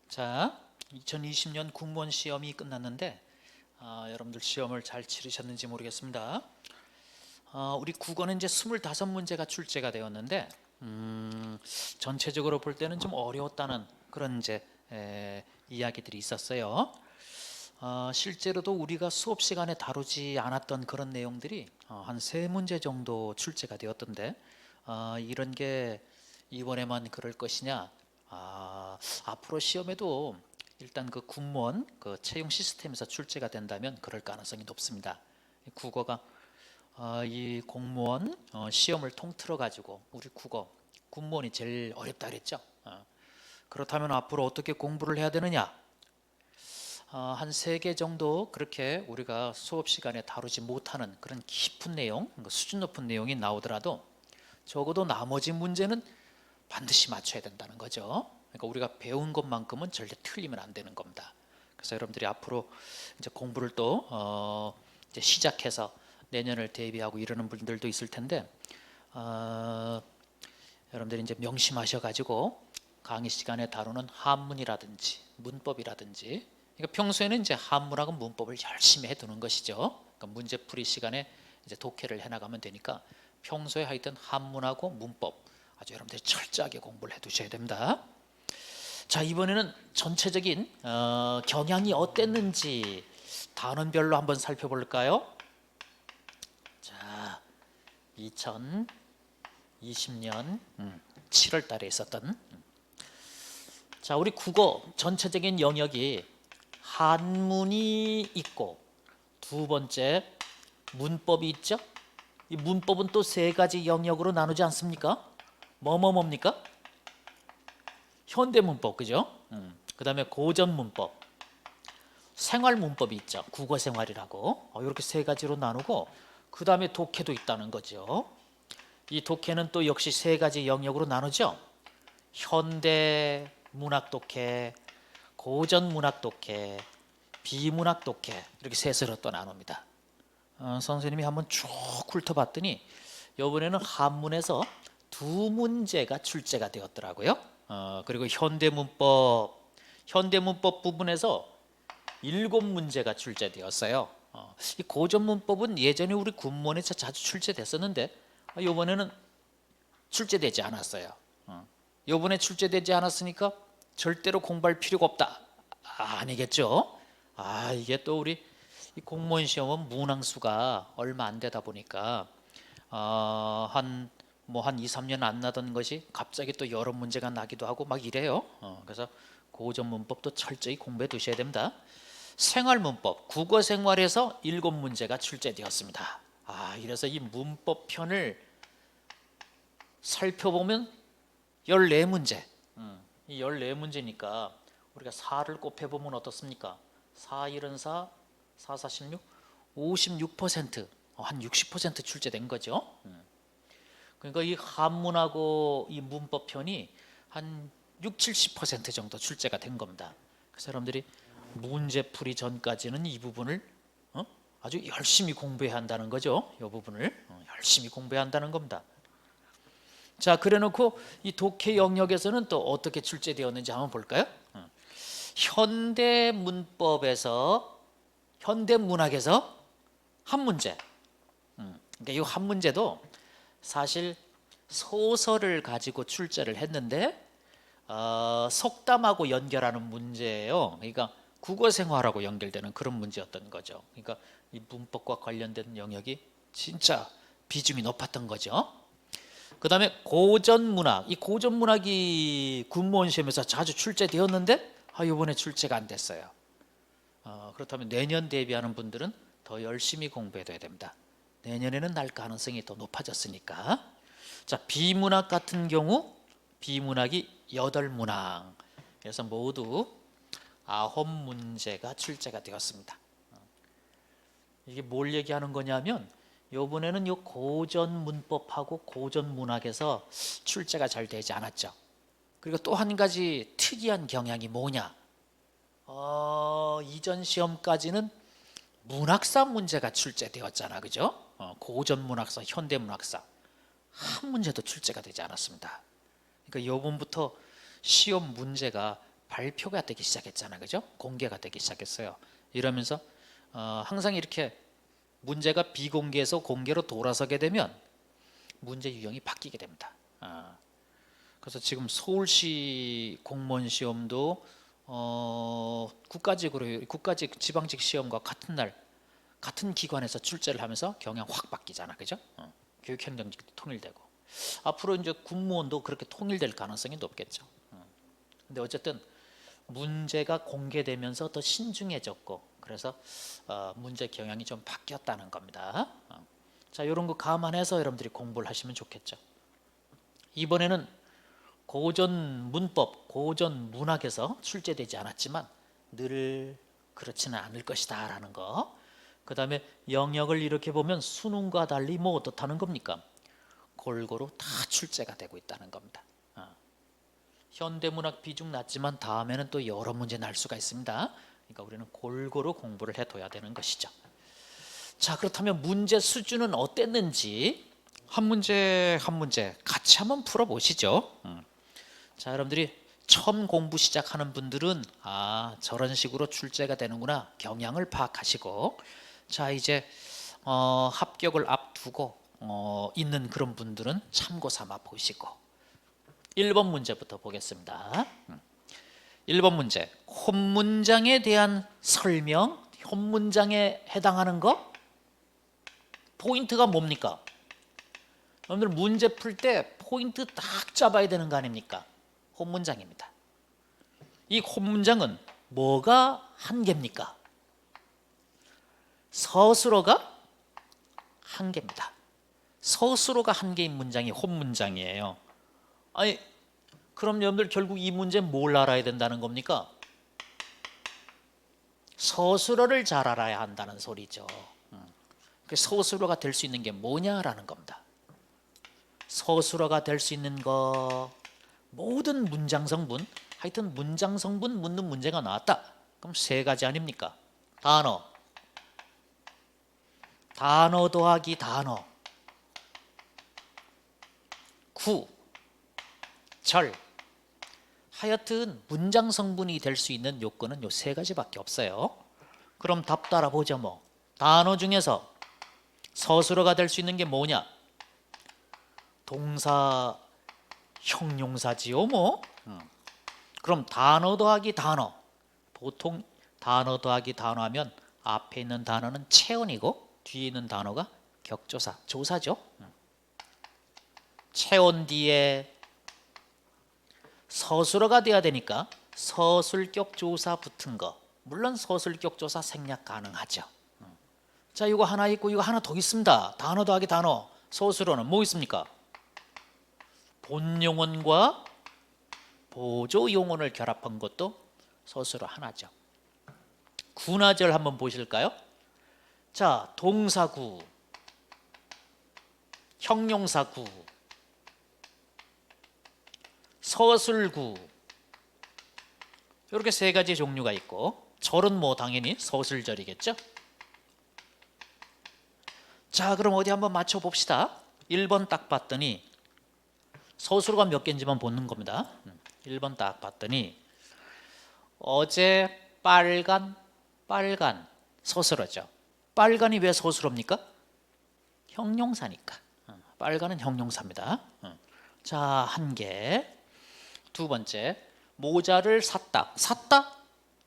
자, 2020년 공무원 시험이 끝났는데 여러분들 시험을 잘 치르셨는지 모르겠습니다. 우리 국어는 이제 25문제가 출제가 되었는데 전체적으로 볼 때는 좀 어려웠다는 그런 이제 이야기들이 있었어요. 실제로도 우리가 수업 시간에 다루지 않았던 그런 내용들이 한 3문제 정도 출제가 되었던데 이런 게 이번에만 그럴 것이냐? 앞으로 시험에도 일단 그 군무원 그 채용 시스템에서 출제가 된다면 그럴 가능성이 높습니다. 국어가 이 공무원 시험을 통틀어 가지고 우리 국어 군무원이 제일 어렵다 그랬죠. 그렇다면 앞으로 어떻게 공부를 해야 되느냐? 한 3개 정도 그렇게 우리가 수업 시간에 다루지 못하는 그런 깊은 내용, 수준 높은 내용이 나오더라도 적어도 나머지 문제는 반드시 맞춰야 된다는 거죠. 그러니까 우리가 배운 것만큼은 절대 틀리면 안 되는 겁니다. 그래서 여러분들이 앞으로 이제 공부를 또 이제 시작해서 내년을 대비하고 이러는 분들도 있을 텐데 여러분들이 이제 명심하셔가지고 강의 시간에 다루는 한문이라든지 문법이라든지, 그러니까 평소에는 이제 한문하고 문법을 열심히 해두는 것이죠. 그러니까 문제풀이 시간에 이제 독해를 해나가면 되니까 평소에 하여튼 한문하고 문법 아주 여러분들이 철저하게 공부를 해두셔야 됩니다. 자, 이번에는 전체적인 경향이 어땠는지 단원별로 한번 살펴볼까요? 자, 2020년 7월 달에 있었던 자, 우리 국어 전체적인 영역이 한문이 있고 두 번째 문법이 있죠. 이 문법은 또 3가지 영역으로 나누지 않습니까? 뭡니까? 현대문법, 그죠? 그 다음에 고전문법, 생활문법이 있죠. 국어생활이라고 이렇게 3가지로 나누고 그 다음에 독해도 있다는 거죠. 이 독해는 또 역시 3가지 영역으로 나누죠. 현대문학 독해, 고전문학 독해, 비문학 독해, 이렇게 3으로 또 나눕니다. 선생님이 한번 쭉 훑어봤더니 이번에는 한문에서 2문제가 출제가 되었더라고요. 그리고 현대문법 부분에서 7문제가 출제되었어요. 이 고전문법은 예전에 우리 군문에서 자주 출제됐었는데 이번에는 출제되지 않았어요. 이번에 출제되지 않았으니까 절대로 공부할 필요가 없다. 아니겠죠? 이게 또 우리 이 공무원 시험은 문항수가 얼마 안 되다 보니까 한 2, 3년 안 나던 것이 갑자기 또 여러 문제가 나기도 하고 막 이래요. 그래서 고전 문법도 철저히 공부해 두셔야 됩니다. 생활문법, 국어생활에서 7문제가 출제되었습니다. 이래서 이 문법편을 살펴보면 14문제. 이 14문제니까 우리가 4를 곱해보면 어떻습니까? 4, 74, 4, 4, 16, 56%, 한 60% 출제된 거죠. 그러니까 이 한문하고 이 문법편이 한 6, 70% 정도 출제가 된 겁니다. 그래서 여러분들이 문제풀이 전까지는 이 부분을 아주 열심히 공부해야 한다는 거죠. 이 부분을 열심히 공부해야 한다는 겁니다. 자, 그래놓고 이 독해 영역에서는 또 어떻게 출제되었는지 한번 볼까요? 현대문학에서 한 문제. 그러니까 이 한 문제도 사실 소설을 가지고 출제를 했는데 속담하고 연결하는 문제예요. 그러니까 국어생활하고 연결되는 그런 문제였던 거죠. 그러니까 이 문법과 관련된 영역이 진짜 비중이 높았던 거죠. 그 다음에 고전문학, 이 고전문학이 군무원 시험에서 자주 출제되었는데 이번에 출제가 안 됐어요. 그렇다면 내년 대비하는 분들은 더 열심히 공부해둬야 됩니다. 내년에는 날 가능성이 더 높아졌으니까. 자, 비문학 같은 경우 비문학이 8문항, 그래서 모두 9문제가 출제가 되었습니다. 이게 뭘 얘기하는 거냐면 이번에는 요 고전 문법하고 고전 문학에서 출제가 잘 되지 않았죠. 그리고 또 한 가지 특이한 경향이 뭐냐? 이전 시험까지는 문학사 문제가 출제되었잖아, 그죠? 고전 문학사, 현대 문학사 한 문제도 출제가 되지 않았습니다. 그러니까 요번부터 시험 문제가 발표가 되기 시작했잖아, 그죠? 공개가 되기 시작했어요. 이러면서 항상 이렇게 문제가 비공개에서 공개로 돌아서게 되면 문제 유형이 바뀌게 됩니다. 그래서 지금 서울시 공무원 시험도 국가직으로 국가직 지방직 시험과 같은 날 같은 기관에서 출제를 하면서 경향 확 바뀌잖아, 그죠? 교육행정직도 통일되고 앞으로 이제 군무원도 그렇게 통일될 가능성이 높겠죠. 근데 어쨌든 문제가 공개되면서 더 신중해졌고 그래서 문제 경향이 좀 바뀌었다는 겁니다. 자, 이런 거 감안해서 여러분들이 공부를 하시면 좋겠죠. 이번에는 고전 문법, 고전 문학에서 출제되지 않았지만 늘 그렇지는 않을 것이다 라는 거. 그 다음에 영역을 이렇게 보면 수능과 달리 뭐 어떻다는 겁니까? 골고루 다 출제가 되고 있다는 겁니다. 현대문학 비중 낮지만 다음에는 또 여러 문제 날 수가 있습니다. 그러니까 우리는 골고루 공부를 해둬야 되는 것이죠. 자, 그렇다면 문제 수준은 어땠는지 한 문제 한 문제 같이 한번 풀어보시죠. 자, 여러분들이 처음 공부 시작하는 분들은 저런 식으로 출제가 되는구나 경향을 파악하시고, 자 이제 합격을 앞두고 있는 그런 분들은 참고 삼아 보시고 1번 문제부터 보겠습니다. 1번 문제, 혼문장에 대한 설명, 혼문장에 해당하는 거 포인트가 뭡니까? 여러분들 문제 풀 때 포인트 딱 잡아야 되는 거 아닙니까? 혼문장입니다. 이 혼문장은 뭐가 한 개입니까? 서술어가 한 개입니다. 서술어가 한 개인 문장이 혼문장이에요. 아니, 그럼 여러분들 결국 이 문제 뭘 알아야 된다는 겁니까? 서술어를 잘 알아야 한다는 소리죠. 서술어가 될 수 있는 게 뭐냐라는 겁니다. 서술어가 될 수 있는 거, 모든 문장 성분, 하여튼 문장 성분 묻는 문제가 나왔다. 그럼 세 가지 아닙니까? 단어, 단어 더하기 단어, 구, 절. 하여튼 문장 성분이 될 수 있는 요건은 요 세 가지밖에 없어요. 그럼 답 따라 보죠. 뭐 단어 중에서 서술어가 될 수 있는 게 뭐냐? 동사, 형용사지요. 뭐 그럼 단어 더하기 단어, 보통 단어 더하기 단어 하면 앞에 있는 단어는 체언이고 뒤에 있는 단어가 격조사, 조사죠. 체언 뒤에 서술어가 돼야 되니까 서술격 조사 붙은 거, 물론 서술격 조사 생략 가능하죠. 자, 이거 하나 있고 이거 하나 더 있습니다. 단어 더하기 단어, 서술어는 뭐 있습니까? 본용언과 보조용언을 결합한 것도 서술어 하나죠. 군화절 한번 보실까요? 자, 동사구, 형용사구, 서술구, 이렇게 세 가지 종류가 있고, 절은 뭐 당연히 서술절이겠죠. 자, 그럼 어디 한번 맞춰봅시다. 1번 딱 봤더니 서술어가 몇 개인지만 보는 겁니다. 1번 딱 봤더니 어제 빨간, 빨간 서술어죠. 빨간이 왜 서술어입니까? 형용사니까. 빨간은 형용사입니다. 자, 한 개. 두 번째, 모자를 샀다. 샀다?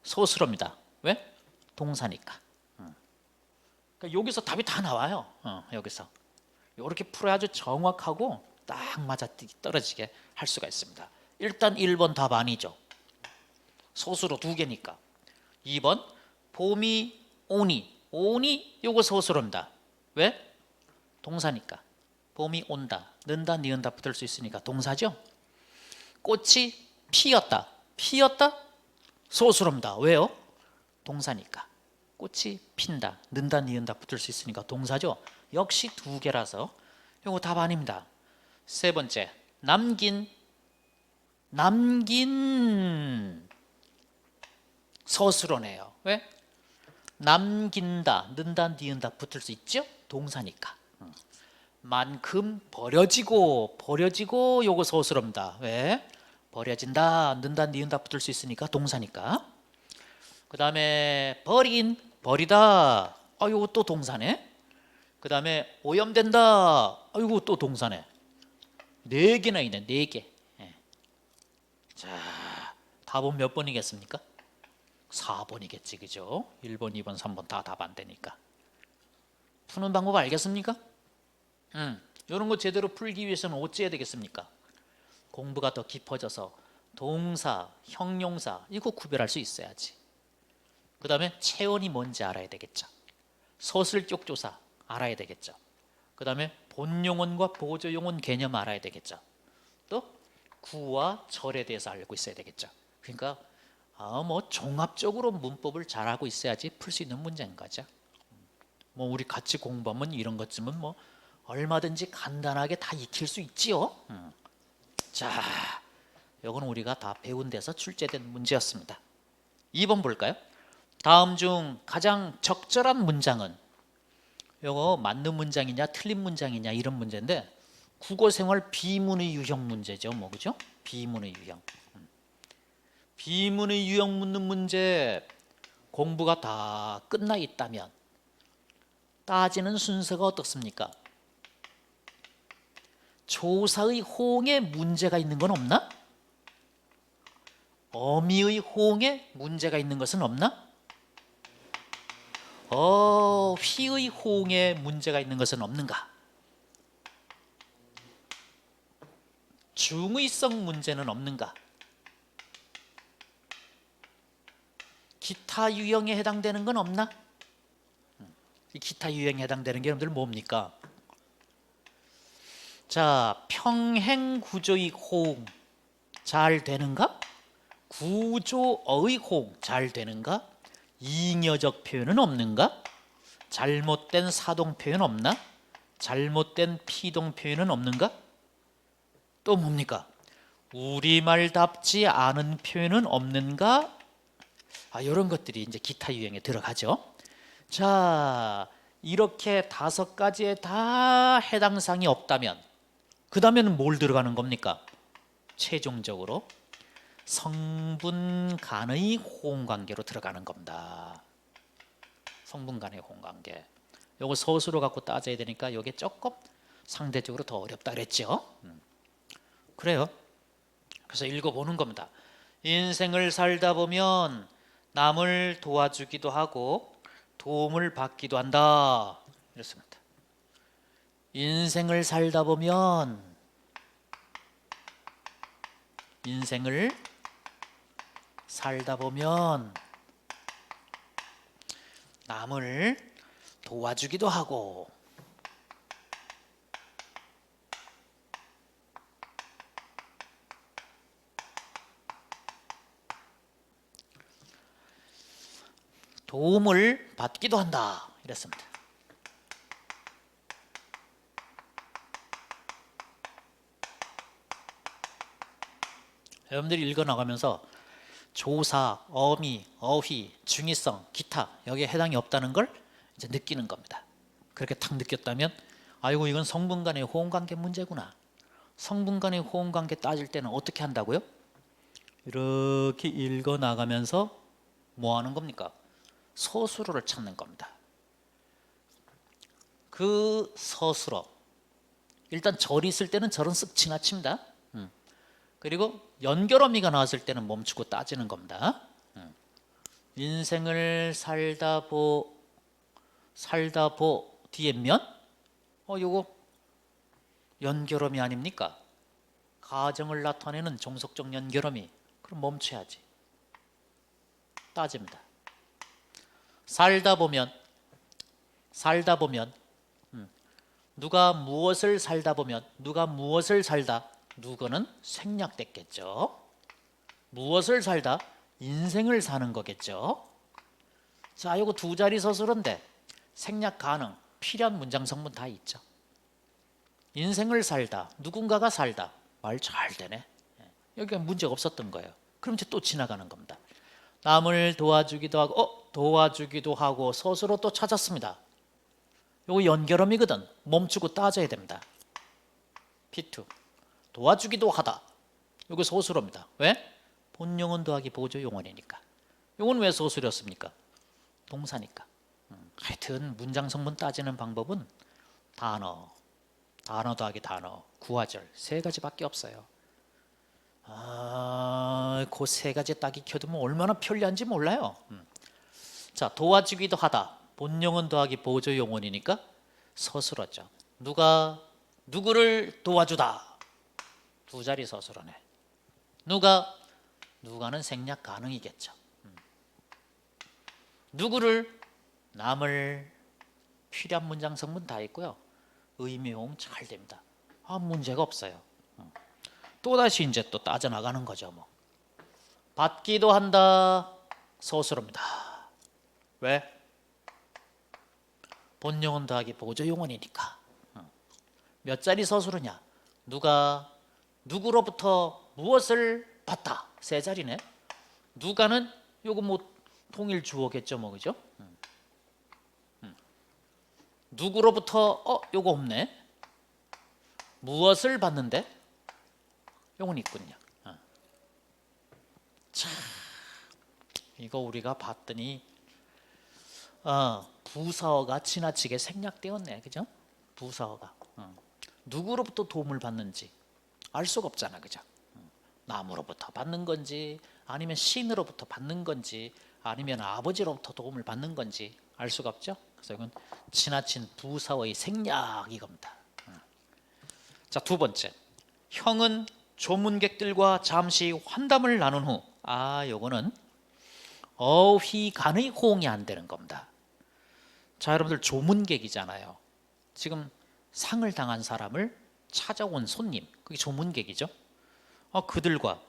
서술어입니다. 왜? 동사니까. 그러니까 여기서 답이 다 나와요. 여기서 이렇게 풀어야 아주 정확하고 딱 맞아 떨어지게 할 수가 있습니다. 일단 1번 답 아니죠. 서술어 두 개니까. 2번 봄이 오니, 오니 요거 서술어입니다. 왜? 동사니까. 봄이 온다, 는다, 니은다 붙을 수 있으니까 동사죠. 꽃이 피었다, 피었다 서술어입니다. 왜요? 동사니까. 꽃이 핀다, 는다, 니은다 붙을 수 있으니까 동사죠. 역시 두 개라서 요거 답 아닙니다. 세 번째, 남긴, 남긴 서술어네요. 왜? 남긴다, 는다, 니은다 붙을 수 있죠? 동사니까. 만큼 버려지고, 버려지고 요거 서술어입니다. 왜? 버려진다, 는다, 니은다 붙을 수 있으니까 동사니까. 그 다음에 버린, 버리다. 이거 또 동사네. 그 다음에 오염된다. 이거 또 동사네. 4개나 있네, 4개. 예. 자, 답은 몇 번이겠습니까? 4번이겠지, 그죠? 1번, 2번, 3번 다 답 안 되니까. 푸는 방법 알겠습니까? 이런 거 제대로 풀기 위해서는 어찌 해야 되겠습니까? 공부가 더 깊어져서 동사, 형용사 이거 구별할 수 있어야지. 그 다음에 체언이 뭔지 알아야 되겠죠. 서술격 조사 알아야 되겠죠. 그 다음에 본용언과 보조용언 개념 알아야 되겠죠. 또 구와 절에 대해서 알고 있어야 되겠죠. 그러니까 뭐 종합적으로 문법을 잘 알고 있어야지 풀 수 있는 문제인 거죠. 뭐 우리 같이 공부하면 이런 것쯤은 뭐 얼마든지 간단하게 다 익힐 수 있지요. 자, 이건 우리가 다 배운 데서 출제된 문제였습니다. 2번 볼까요? 다음 중 가장 적절한 문장은, 이거 맞는 문장이냐 틀린 문장이냐 이런 문제인데, 국어생활 비문의 유형 문제죠. 뭐 그죠? 비문의 유형. 비문의 유형 묻는 문제 공부가 다 끝나 있다면 따지는 순서가 어떻습니까? 조사의 호응에 문제가 있는 건 없나? 어미의 호응에 문제가 있는 것은 없나? 휘의 호응에 문제가 있는 것은 없는가? 중의성 문제는 없는가? 기타 유형에 해당되는 건 없나? 이 기타 유형에 해당되는 게 여러분들 뭡니까? 자, 평행 구조의 호응 잘 되는가? 구조어의 호응 잘 되는가? 잉여적 표현은 없는가? 잘못된 사동 표현 없나? 잘못된 피동 표현은 없는가? 또 뭡니까? 우리말답지 않은 표현은 없는가? 이런 것들이 이제 기타 유형에 들어가죠. 자, 이렇게 5가지에 다 해당 사항이 없다면 그 다음에는 뭘 들어가는 겁니까? 최종적으로 성분 간의 호응관계로 들어가는 겁니다. 성분 간의 호응관계. 요거 서술로 갖고 따져야 되니까 이게 조금 상대적으로 더 어렵다 그랬죠. 그래요. 그래서 읽어보는 겁니다. 인생을 살다 보면 남을 도와주기도 하고 도움을 받기도 한다. 이렇습니다. 인생을 살다 보면 남을 도와주기도 하고 도움을 받기도 한다. 이랬습니다. 여러분들이 읽어나가면서 조사, 어미, 어휘, 중의성, 기타 여기에 해당이 없다는 걸 이제 느끼는 겁니다. 그렇게 탁 느꼈다면 아이고 이건 성분 간의 호응관계 문제구나. 성분 간의 호응관계 따질 때는 어떻게 한다고요? 이렇게 읽어나가면서 뭐 하는 겁니까? 서술어를 찾는 겁니다. 그 서술어 일단 절이 있을 때는 절은 쓱 지나칩니다. 그리고 연결어미가 나왔을 때는 멈추고 따지는 겁니다. 인생을 살다 보 뒤에 면? 요거 연결어미 아닙니까? 가정을 나타내는 종속적 연결어미. 그럼 멈춰야지. 따집니다. 살다 보면 누가 무엇을 살다 보면 누가 무엇을 살다 누구는 생략됐겠죠. 무엇을 살다 인생을 사는 거겠죠. 자, 요거 2자리 서술인데 생략 가능, 필요한 문장 성분 다 있죠. 인생을 살다, 누군가가 살다 말 잘 되네. 여기가 문제가 없었던 거예요. 그럼 이제 또 지나가는 겁니다. 남을 도와주기도 하고 서술어 또 찾았습니다. 요거 연결어미거든. 멈추고 따져야 됩니다. P2 도와주기도 하다. 이거 소수로입니다. 왜? 본용은 더하기 보조 용언이니까. 이건 왜 소수였습니까? 동사니까. 하여튼 문장 성분 따지는 방법은 단어 더하기 단어, 구화절 세 가지밖에 없어요. 그 세 가지 딱 익혀두면 얼마나 편리한지 몰라요. 자, 도와주기도 하다. 본용은 더하기 보조 용언이니까 서술어죠. 누가 누구를 도와주다. 두 자리 서술어네. 누가는 생략 가능이겠죠. 누구를, 남을, 필요한 문장 성분 다 있고요. 의미 호응 잘 됩니다. 문제가 없어요. 또다시 이제 또 따져나가는 거죠. 뭐. 받기도 한다. 서술어입니다. 왜? 본용은 더하기 보조 용언이니까. 몇 자리 서술어냐? 누가 누구로부터 무엇을 받다. 세 자리네. 누가는 요거 뭐 통일 주어겠죠, 뭐 그죠? 누구로부터 요거 없네. 무엇을 받는데? 요건 있군요. 자, 이거 우리가 봤더니 부사어가 지나치게 생략되었네, 그죠? 부사어가 누구로부터 도움을 받는지 알 수가 없잖아, 그죠? 남으로부터 받는 건지 아니면 신으로부터 받는 건지 아니면 아버지로부터 도움을 받는 건지 알 수가 없죠. 그래서 이건 지나친 부사어의 생략 이겁니다. 자, 두 번째, 형은 조문객들과 잠시 환담을 나눈 후 요거는 어휘간의 호응이 안 되는 겁니다. 자, 여러분들 조문객이잖아요. 지금 상을 당한 사람을 찾아온 손님, 그게 조문객이죠. 그들과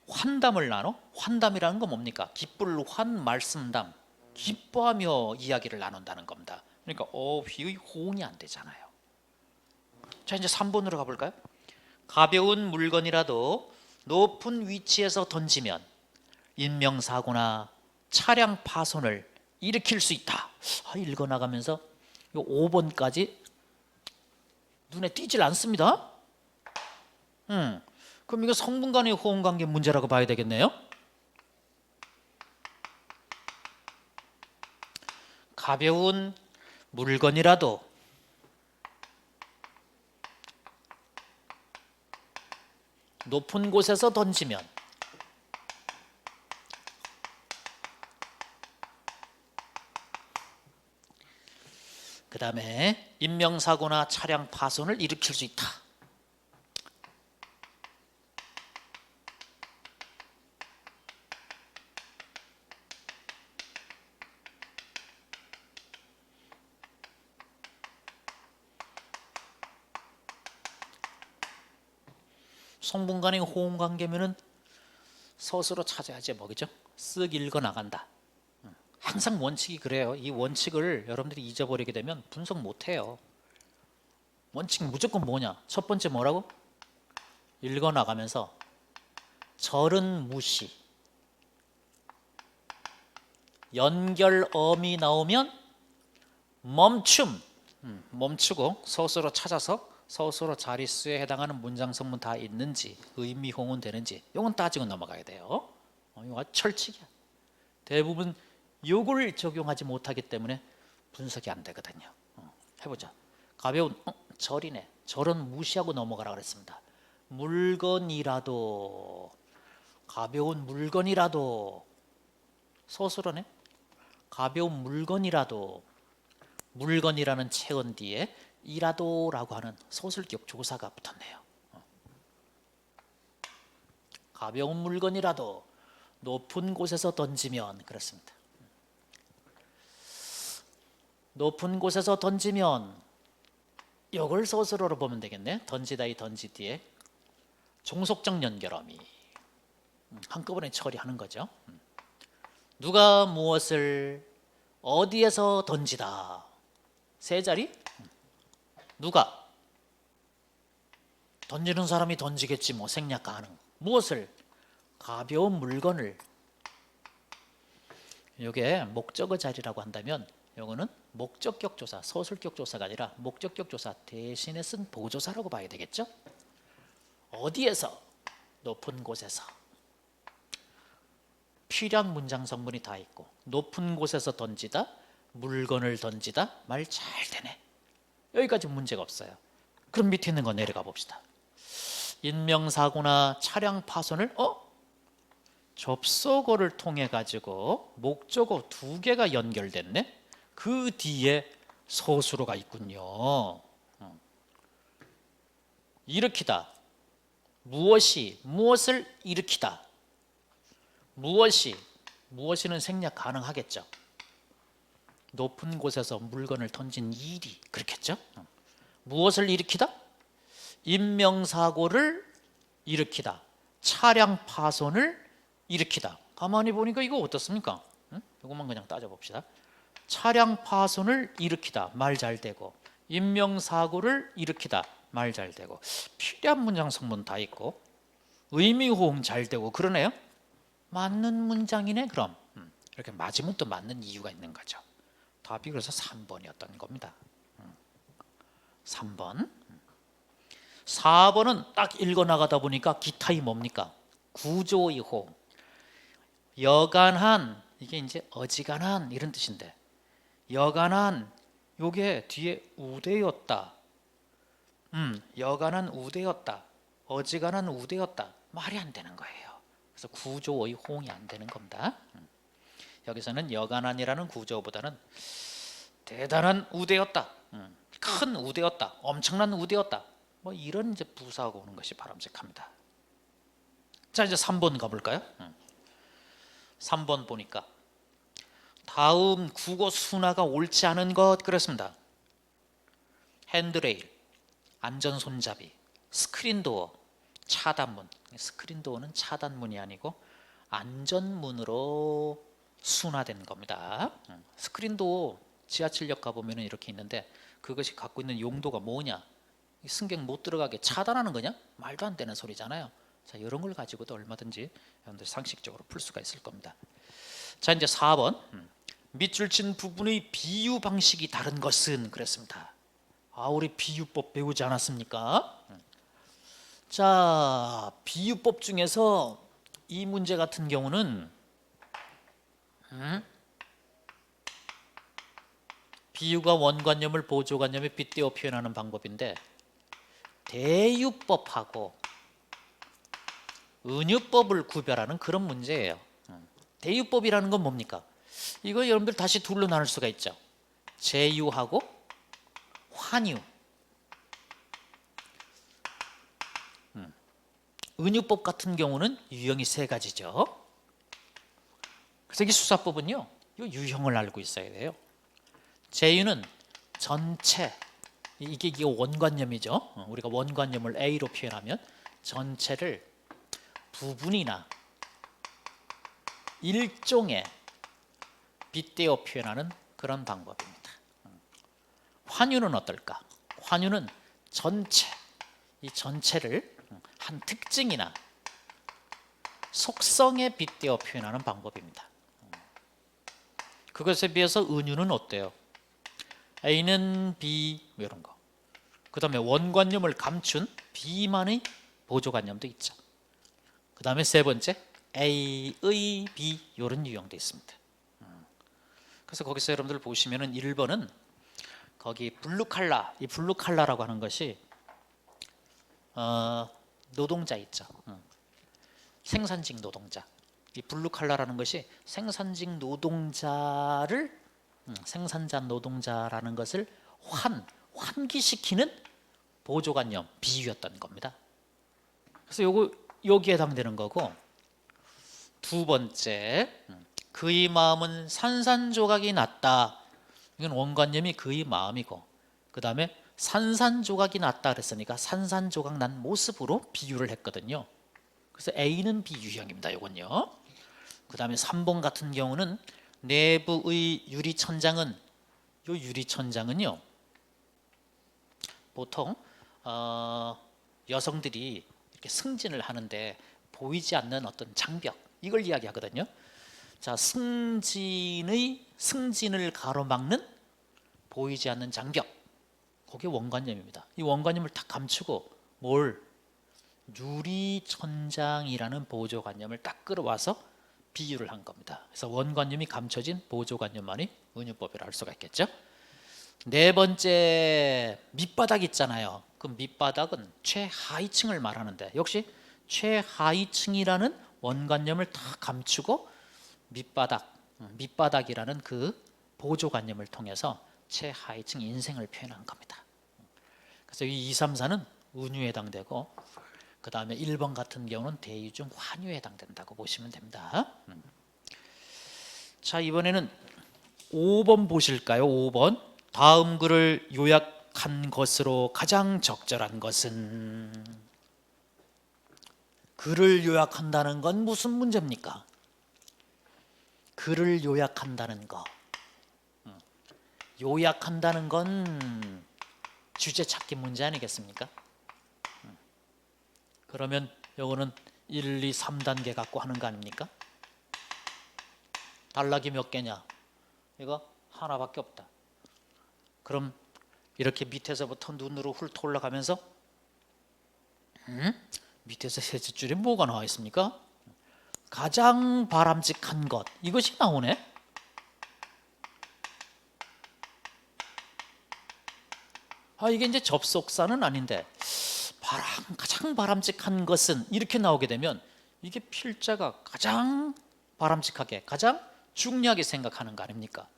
환담을 나눠? 환담이라는 건 뭡니까? 기쁠 환 말씀담, 기뻐하며 이야기를 나눈다는 겁니다. 그러니까 어휘의 호응이 안 되잖아요. 자, 이제 3번으로 가볼까요? 가벼운 물건이라도 높은 위치에서 던지면 인명사고나 차량 파손을 일으킬 수 있다. 읽어나가면서 요 5번까지 눈에 띄질 않습니다. 그럼 이거 성분 간의 호응 관계 문제라고 봐야 되겠네요. 가벼운 물건이라도 높은 곳에서 던지면 그 다음에 인명사고나 차량 파손을 일으킬 수 있다. 성분 간의 호응 관계면은 서술어 찾아야지 뭐 그죠? 쓱 읽어 나간다. 항상 원칙이 그래요. 이 원칙을 여러분들이 잊어버리게 되면 분석 못 해요. 원칙 무조건 뭐냐? 첫 번째 뭐라고? 읽어 나가면서 절은 무시, 연결어미 나오면 멈춤, 멈추고 서술어 찾아서 서술어 자릿수에 해당하는 문장 성분 다 있는지 의미 호응은 되는지 이건 따지고 넘어가야 돼요. 이거 철칙이야. 대부분 요걸 적용하지 못하기 때문에 분석이 안 되거든요. 해보자. 가벼운 절이네. 절은 무시하고 넘어가라 그랬습니다. 물건이라도, 가벼운 물건이라도, 서술어네. 가벼운 물건이라도, 물건이라는 체언 뒤에 이라도라고 하는 소설격 조사가 붙었네요. 가벼운 물건이라도 높은 곳에서 던지면, 그렇습니다. 높은 곳에서 던지면 이걸 서술어로 보면 되겠네. 던지다의 던지 뒤에 종속적 연결어미 한꺼번에 처리하는 거죠. 누가 무엇을 어디에서 던지다. 세 자리? 누가? 던지는 사람이 던지겠지 뭐. 생략 가능. 무엇을? 가벼운 물건을. 이게 목적어 자리라고 한다면 이거는 목적격 조사, 서술격 조사가 아니라 목적격 조사 대신에 쓴 보조사라고 봐야 되겠죠. 어디에서? 높은 곳에서. 필요한 문장 성분이 다 있고 높은 곳에서 던지다, 물건을 던지다, 말 잘 되네. 여기까지 문제가 없어요. 그럼 밑에 있는 거 내려가 봅시다. 인명사고나 차량 파손을 접속어를 통해 가지고 목적어 두 개가 연결됐네. 그 뒤에 서술어가 있군요. 일으키다. 무엇을 일으키다. 무엇이는 생략 가능하겠죠. 높은 곳에서 물건을 던진 일이 그렇겠죠. 무엇을 일으키다? 인명사고를 일으키다. 차량 파손을 일으키다. 가만히 보니까 이거 어떻습니까? 이것만 그냥 따져봅시다. 차량 파손을 일으키다. 말 잘 되고, 인명사고를 일으키다. 말 잘 되고, 필요한 문장 성분 다 있고, 의미호응 잘 되고 그러네요. 맞는 문장이네. 그럼 이렇게 맞으면 또 맞는 이유가 있는 거죠. 답이 그래서 3번이었던 겁니다. 3번. 4번은 딱 읽어나가다 보니까 기타이 뭡니까? 구조의 호응. 여간한, 이게 이제 어지간한 이런 뜻인데, 여간한 요게 뒤에 우대였다. 여간한 우대였다. 어지간한 우대였다. 말이 안 되는 거예요. 그래서 구조의 호응이 안 되는 겁니다. 여기서는 여간한이라는 구조보다는 대단한 우대였다, 큰 우대였다, 엄청난 우대였다, 뭐 이런 이제 부사가 오는 것이 바람직합니다. 자, 이제 3번 가볼까요? 3번 보니까 다음 국어 순화가 옳지 않은 것 그렇습니다. 핸드레일, 안전손잡이, 스크린도어, 차단문. 스크린도어는 차단문이 아니고 안전문으로 순화된 겁니다. 스크린도어 지하철역 가보면 이렇게 있는데 그것이 갖고 있는 용도가 뭐냐? 승객 못 들어가게 차단하는 거냐? 말도 안 되는 소리잖아요. 자, 이런 걸 가지고도 얼마든지 여러분들 상식적으로 풀 수가 있을 겁니다. 자, 이제 4번. 밑줄 친 부분의 비유 방식이 다른 것은 그랬습니다. 우리 비유법 배우지 않았습니까? 자, 비유법 중에서 이 문제 같은 경우는 비유가 원관념을 보조관념에 빗대어 표현하는 방법인데 대유법하고 은유법을 구별하는 그런 문제예요. 대유법이라는 건 뭡니까? 이거 여러분들 다시 둘로 나눌 수가 있죠. 제유하고 환유. 은유법 같은 경우는 유형이 세 가지죠. 그래서 이 수사법은요, 이 유형을 알고 있어야 돼요. 제유는 전체, 이게 원관념이죠. 우리가 원관념을 A로 표현하면 전체를 부분이나 일종의 빗대어 표현하는 그런 방법입니다. 환유는 어떨까? 환유는 전체, 이 전체를 한 특징이나 속성에 빗대어 표현하는 방법입니다. 그것에 비해서 은유는 어때요? A는 B 이런 거. 그 다음에 원관념을 감춘 B만의 보조관념도 있죠. 그 다음에 세 번째 A의 B 이런 유형도 있습니다. 그래서 거기서 여러분들 보시면은 1번은 거기 블루칼라, 이 블루칼라라고 하는 것이 노동자 있죠. 생산직 노동자. 이 블루칼라라는 것이 생산직 노동자를 생산자 노동자라는 것을 환기시키는 보조관념 비유였던 겁니다. 그래서 여기에 해당되는 거고, 두 번째 그의 마음은 산산조각이 났다. 이건 원관념이 그의 마음이고, 그 다음에 산산조각이 났다 그랬으니까 산산조각 난 모습으로 비유를 했거든요. 그래서 A는 B 유형입니다. 이건요. 그 다음에 3번 같은 경우는 내부의 유리천장은, 이 유리천장은요 보통 여성들이 이렇게 승진을 하는데 보이지 않는 어떤 장벽, 이걸 이야기하거든요. 자, 승진을 가로막는 보이지 않는 장벽, 그게 원관념입니다. 이 원관념을 다 감추고 뭘 유리천장이라는 보조관념을 딱 끌어와서 비유를 한 겁니다. 그래서 원관념이 감춰진 보조관념만이 은유법이라 할 수가 있겠죠. 네 번째, 밑바닥 있잖아요. 그 밑바닥은 최하위층을 말하는데 역시 최하위층이라는 원관념을 다 감추고 밑바닥이라는 그 보조관념을 통해서 최하위층 인생을 표현한 겁니다. 그래서 이 2, 3, 4는 은유에 해당되고 그 다음에 1번 같은 경우는 대유중 환유에 해당된다고 보시면 됩니다. 자, 이번에는 5번 보실까요? 5번. 다음 글을 요약한 것으로 가장 적절한 것은? 글을 요약한다는 건 무슨 문제입니까? 글을 요약한다는 거. 요약한다는 건 주제 찾기 문제 아니겠습니까? 그러면 요거는 1, 2, 3단계 갖고 하는 거 아닙니까? 단락이 몇 개냐? 이거 하나밖에 없다. 그럼 이렇게 밑에서부터 눈으로 훑어 올라가면서 밑에서 셋째 줄에 뭐가 나와 있습니까? 가장 바람직한 것, 이것이 나오네. 이게 이제 접속사는 아닌데 가장 바람직한 것은 이렇게 나오게 되면 이게 필자가 가장 바람직하게, 가장 중요하게 생각하는 거 아닙니까?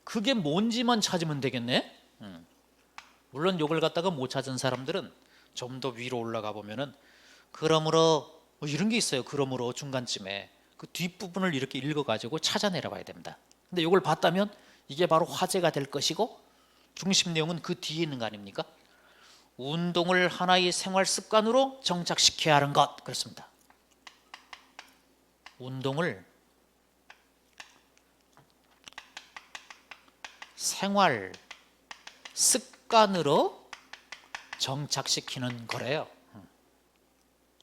그게 뭔지만 찾으면 되겠네. 물론 이걸 갖다가 못 찾은 사람들은 좀 더 위로 올라가 보면은 그러므로 이런 게 있어요. 그러므로 중간쯤에 그 뒷부분을 이렇게 읽어가지고 찾아내려 봐야 됩니다. 근데 이걸 봤다면 이게 바로 화제가 될 것이고 중심 내용은 그 뒤에 있는 거 아닙니까? 운동을 하나의 생활 습관으로 정착시켜야 하는 것, 그렇습니다. 운동을 생활 습관으로 정착시키는 거래요.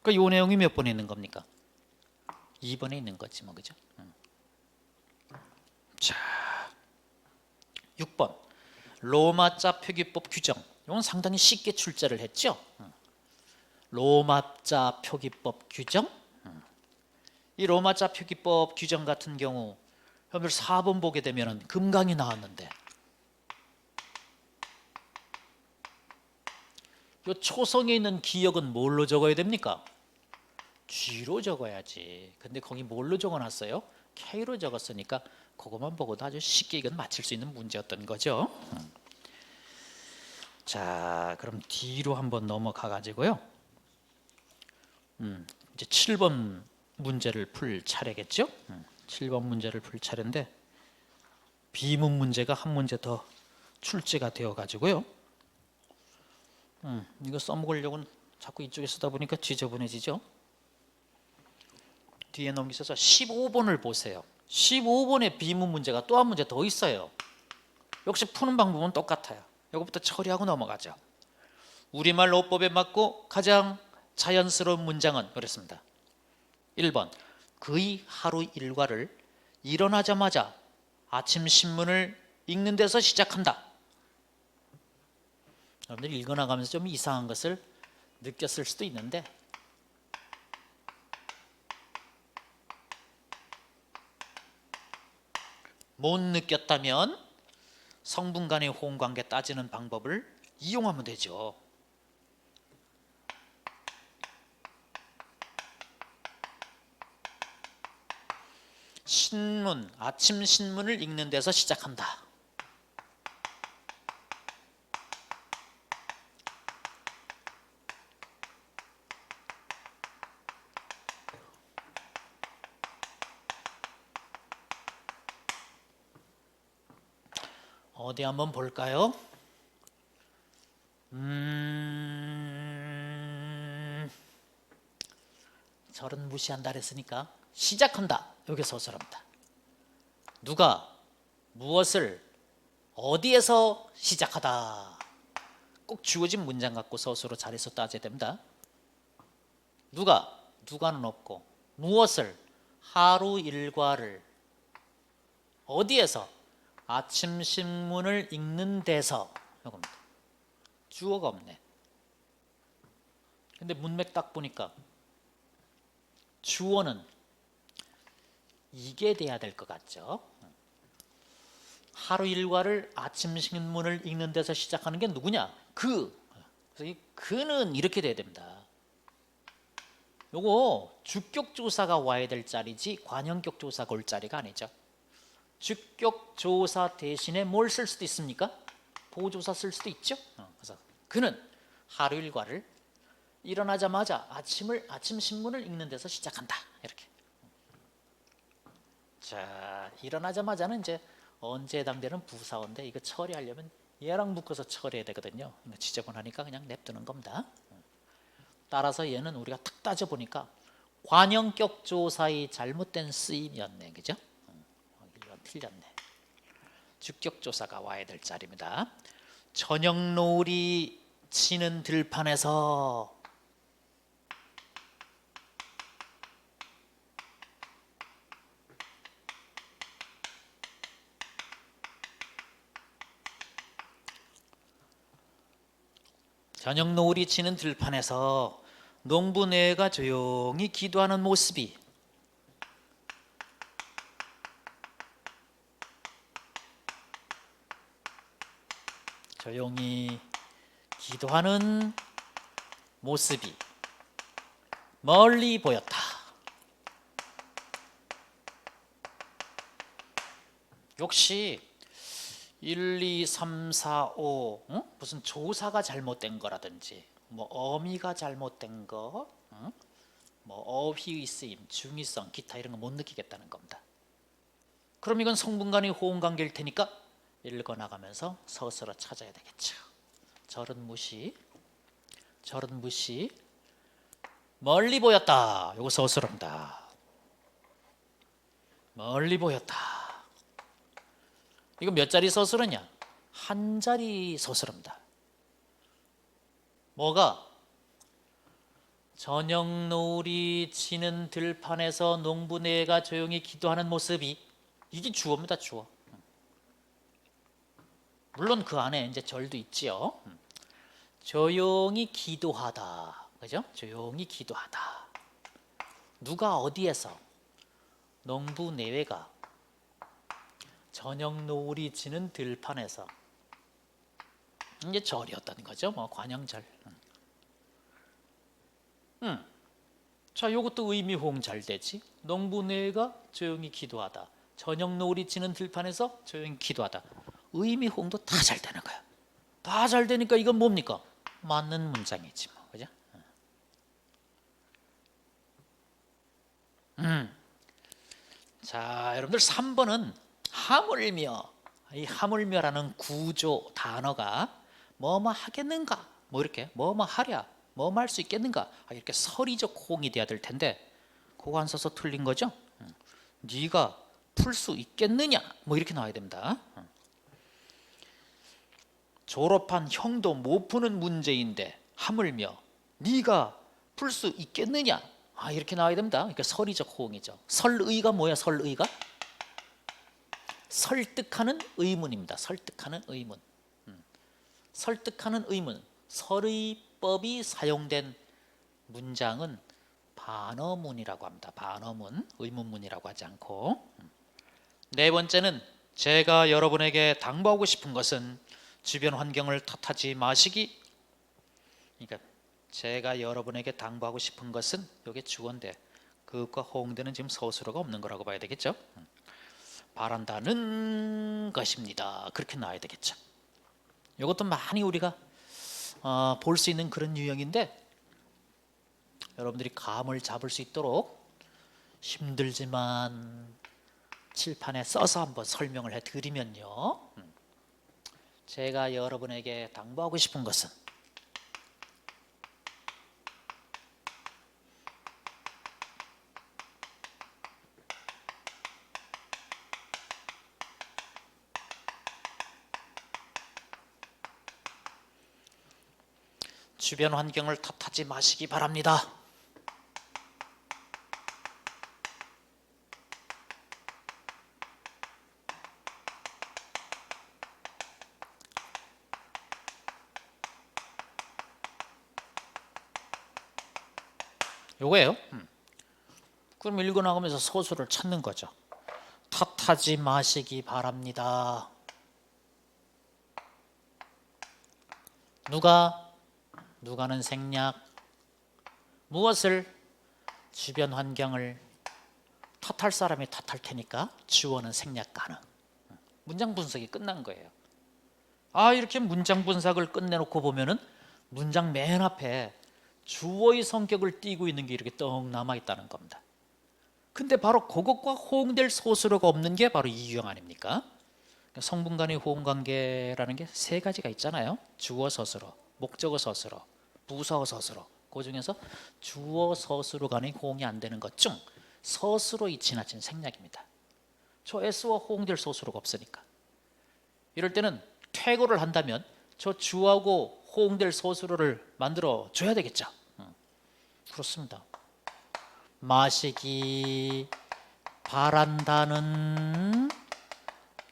그러니까 이 내용이 몇 번에 있는 겁니까? 2번에 있는 거지 뭐, 그죠? 자, 6번 로마자 표기법 규정. 이건 상당히 쉽게 출제를 했죠. 로마자 표기법 규정. 이 로마자 표기법 규정 같은 경우 여러분들 4번 보게 되면 금강이 나왔는데 이 초성에 있는 기역은 뭘로 적어야 됩니까? G로 적어야지. 근데 거기 뭘로 적어놨어요? K로 적었으니까 그것만 보고도 아주 쉽게 이건 맞힐 수 있는 문제였던 거죠. 자, 그럼 D로 한번 넘어가 가지고요. 이제 7번 문제를 풀 차례겠죠? 7번 문제를 풀 차례인데 비문 문제가 한 문제 더 출제가 되어 가지고요. 이거 써먹으려고는 자꾸 이쪽에 쓰다 보니까 지저분해지죠. 뒤에 넘기셔서 15번을 보세요. 15번의 비문 문제가 또 한 문제 더 있어요. 역시 푸는 방법은 똑같아요. 이것부터 처리하고 넘어가죠. 우리말 어법에 맞고 가장 자연스러운 문장은 그렇습니다. 1번 그의 하루 일과를 일어나자마자 아침 신문을 읽는 데서 시작한다. 여러분들 읽어나가면서 좀 이상한 것을 느꼈을 수도 있는데 못 느꼈다면 성분 간의 호응관계 따지는 방법을 이용하면 되죠. 신문, 아침 신문을 읽는 데서 시작한다. 어디 한번 볼까요? 절은 무시한다 그랬으니까 시작한다. 여기서 서술합니다. 누가 무엇을 어디에서 시작하다. 꼭 주어진 문장 갖고 서술로 잘해서 따져야 됩니다. 누가는 없고 무엇을 하루 일과를 어디에서 아침 신문을 읽는 데서 이겁니다. 주어가 없네. 근데 문맥 딱 보니까 주어는 이게 돼야 될 것 같죠. 하루 일과를 아침 신문을 읽는 데서 시작하는 게 누구냐? 그. 그래서 이 그는 이렇게 돼야 됩니다. 요거 주격조사가 와야 될 자리지 관형격조사가 올 자리가 아니죠. 주격조사 대신에 뭘 쓸 수도 있습니까? 보조사 쓸 수도 있죠. 그래서 그는 하루 일과를 일어나자마자 아침 신문을 읽는 데서 시작한다. 이렇게. 자, 일어나자마자는 이제 언제 해당되는 부사어인데 이거 처리하려면 얘랑 묶어서 처리해야 되거든요. 지저분하니까 그냥 냅두는 겁니다. 따라서 얘는 우리가 탁 따져보니까 관형격 조사의 잘못된 쓰임이었네. 그죠? 이건 틀렸네. 주격 조사가 와야 될 자리입니다. 저녁 노을이 지는 들판에서 저녁 노을이 지는 들판에서 농부네가 조용히 기도하는 모습이 조용히 기도하는 모습이 멀리 보였다. 역시 1, 2, 3, 4, 5 무슨 조사가 잘못된 거라든지 뭐 어미가 잘못된 거, 뭐 어휘의 쓰임, 중의성, 기타 이런 거 못 느끼겠다는 겁니다. 그럼 이건 성분 간의 호응 관계일 테니까 읽어나가면서 서술어 찾아야 되겠죠. 절은 무시, 절은 무시, 멀리 보였다. 요거 서술어입니다. 멀리 보였다. 이거 몇 자리 서술어냐? 한 자리 서술어입니다. 뭐가? 저녁 노을이 지는 들판에서 농부네가 조용히 기도하는 모습이 이게 주어입니다. 주어. 물론 그 안에 이제 절도 있지요. 조용히 기도하다. 그죠? 조용히 기도하다. 누가 어디에서? 농부네가 저녁 노을이 지는 들판에서 이제 절이었다는 거죠. 뭐 관형절. 자, 요것도 의미 호응 잘 되지. 농부네가 조용히 기도하다. 저녁 노을이 지는 들판에서 조용히 기도하다. 의미 호응도 다 잘 되는 거야. 다 잘 되니까 이건 뭡니까? 맞는 문장이지 뭐. 그죠? 자, 여러분들 3번은 하물며, 이 하물며라는 구조 단어가 뭐뭐 하겠는가, 뭐 이렇게 뭐뭐 하랴, 뭐뭐 할 수 있겠는가, 이렇게 서리적 호응이 돼야 될 텐데 그거 안 써서 틀린 거죠. 네가 풀 수 있겠느냐, 뭐 이렇게 나와야 됩니다. 졸업한 형도 못 푸는 문제인데 하물며 네가 풀 수 있겠느냐, 이렇게 나와야 됩니다. 그러니까 서리적 호응이죠. 설의가 뭐야? 설의가 설득하는 의문입니다. 설득하는 의문. 설득하는 의문. 설의법이 사용된 문장은 반어문이라고 합니다. 반어문, 의문문이라고 하지 않고. 네 번째는 제가 여러분에게 당부하고 싶은 것은 주변 환경을 탓하지 마시기. 그러니까 제가 여러분에게 당부하고 싶은 것은 이게 주어인데 그것과 호응되는 지금 서술어가 없는 거라고 봐야 되겠죠. 바란다는 것입니다. 그렇게 나와야 되겠죠. 이것도 많이 우리가 볼 수 있는 그런 유형인데 여러분들이 감을 잡을 수 있도록 힘들지만 칠판에 써서 한번 설명을 해드리면요. 제가 여러분에게 당부하고 싶은 것은 주변 환경을 탓하지 마시기 바랍니다. 요거예요. 그럼 읽어나가면서 서술을 찾는 거죠. 탓하지 마시기 바랍니다. 누가는 생략. 무엇을? 주변 환경을. 탓할 사람이 탓할 테니까 주어는 생략 가능. 문장 분석이 끝난 거예요. 이렇게 문장 분석을 끝내놓고 보면은 문장 맨 앞에 주어의 성격을 띠고 있는 게 이렇게 떡 남아있다는 겁니다. 근데 바로 그것과 호응될 서술어가 없는 게 바로 이 유형 아닙니까? 성분 간의 호응 관계라는 게 세 가지가 있잖아요. 주어 서술어, 목적어 서술어, 부사어 서술어. 그 중에서 주어 서술어 간의 호응이 안 되는 것 중 서술어의 지나친 생략입니다. 저 S와 호응될 서술어가 없으니까. 이럴 때는 퇴고를 한다면 저 주하고 호응될 서술어를 만들어 줘야 되겠죠. 그렇습니다. 마시기 바란다는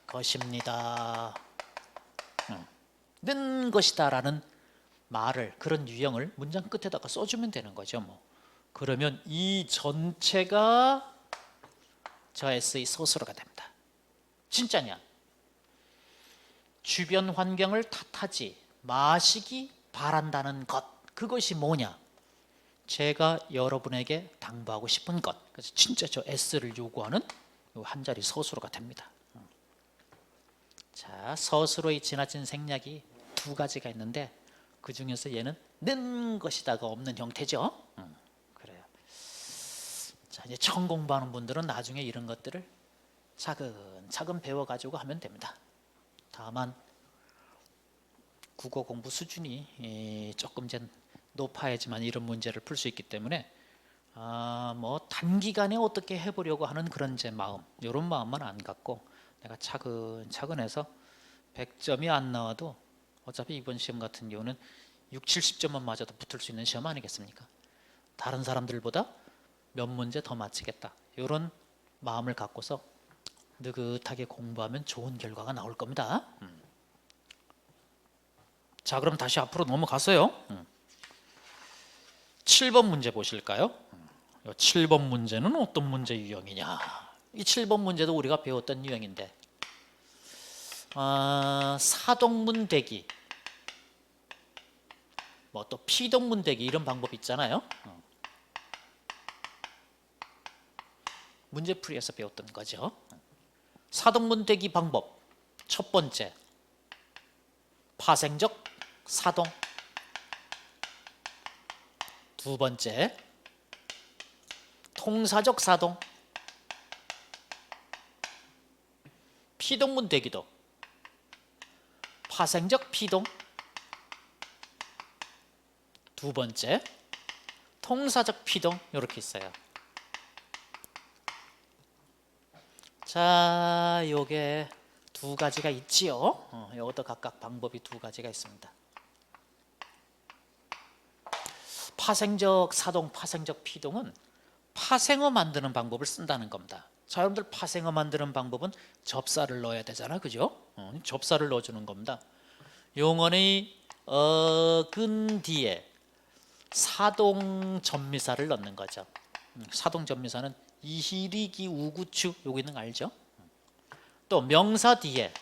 것입니다. 는 것이다 라는 말을, 그런 유형을 문장 끝에다가 써주면 되는 거죠. 뭐. 그러면 이 전체가 저 S의 서술어가 됩니다. 진짜냐? 주변 환경을 탓하지 마시기 바란다는 것, 그것이 뭐냐? 제가 여러분에게 당부하고 싶은 것. 그래서 진짜 저 S를 요구하는 한 자리 서술어가 됩니다. 자, 서술어의 지나친 생략이 두 가지가 있는데 그 중에서 얘는 는 것이다가 없는 형태죠. 그래요. 자, 이제 처음 공부하는 분들은 나중에 이런 것들을 차근차근 배워가지고 하면 됩니다. 다만 국어 공부 수준이 조금 전 높아야지만 이런 문제를 풀 수 있기 때문에 뭐 단기간에 어떻게 해보려고 하는 그런 제 마음, 이런 마음만 안 갖고 내가 차근차근 해서 100점이 안 나와도 어차피 이번 시험 같은 경우는 6, 70점만 맞아도 붙을 수 있는 시험 아니겠습니까? 다른 사람들보다 몇 문제 더 맞히겠다, 이런 마음을 갖고서 느긋하게 공부하면 좋은 결과가 나올 겁니다. 자, 그럼 다시 앞으로 넘어가서요. 7번 문제 보실까요? 7번 문제는 어떤 문제 유형이냐? 이 7번 문제도 우리가 배웠던 유형인데 사동문 대기, 뭐 또 피동문 대기, 이런 방법 있잖아요. 문제풀이에서 배웠던 거죠. 사동문 대기 방법, 첫 번째 파생적 사동, 두 번째 통사적 사동. 피동문 대기도 파생적 피동, 두 번째 통사적 피동, 이렇게 있어요. 자, 요게 두 가지가 있지요. 요것도 각각 방법이 두 가지가 있습니다. 파생적 사동, 파생적 피동은 파생어 만드는 방법을 쓴다는 겁니다. 자, 여러분들 파생어 만드는 방법은 접사를 넣어야 되잖아, 그죠? 접사를 넣어주는 겁니다. 용언의 근 뒤에 사동 전미사를 넣는 거죠. 사동 전미사는 이희리기 우구추, 요거 있는 거 알죠? 또 명사 뒤에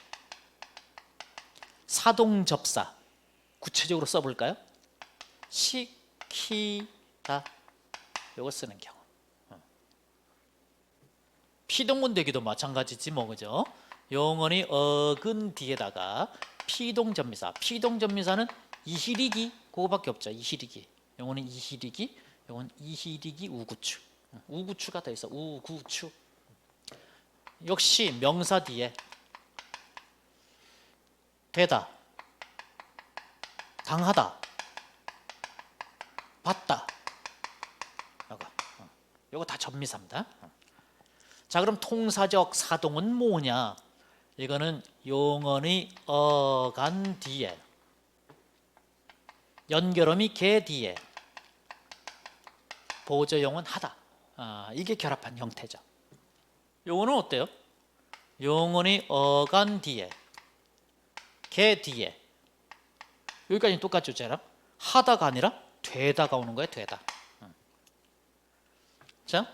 사동 접사, 구체적으로 써볼까요? 시키다, 요거 쓰는 경우. 피동문 대기도 마찬가지지 뭐, 그죠? 영원히 어근 뒤에다가 피동전미사, 피동전미사는 이희리기, 그거밖에 없죠. 이희리기, 영어는 이희리기, 영어는 이희리기 우구추. 우구추가 더 있어. 우구추. 역시 명사 뒤에 되다, 당하다, 받다, 요거 다 전미사입니다. 자, 그럼 통사적 사동은 뭐냐? 이거는 용언의 어간 뒤에, 연결음이 개 뒤에, 보조용은 하다. 이게 결합한 형태죠. 요거는 어때요? 용언의 어간 뒤에, 개 뒤에, 여기까지는 똑같죠, 쟤랑? 하다가 아니라 되다가 오는 거예요, 되다. 자,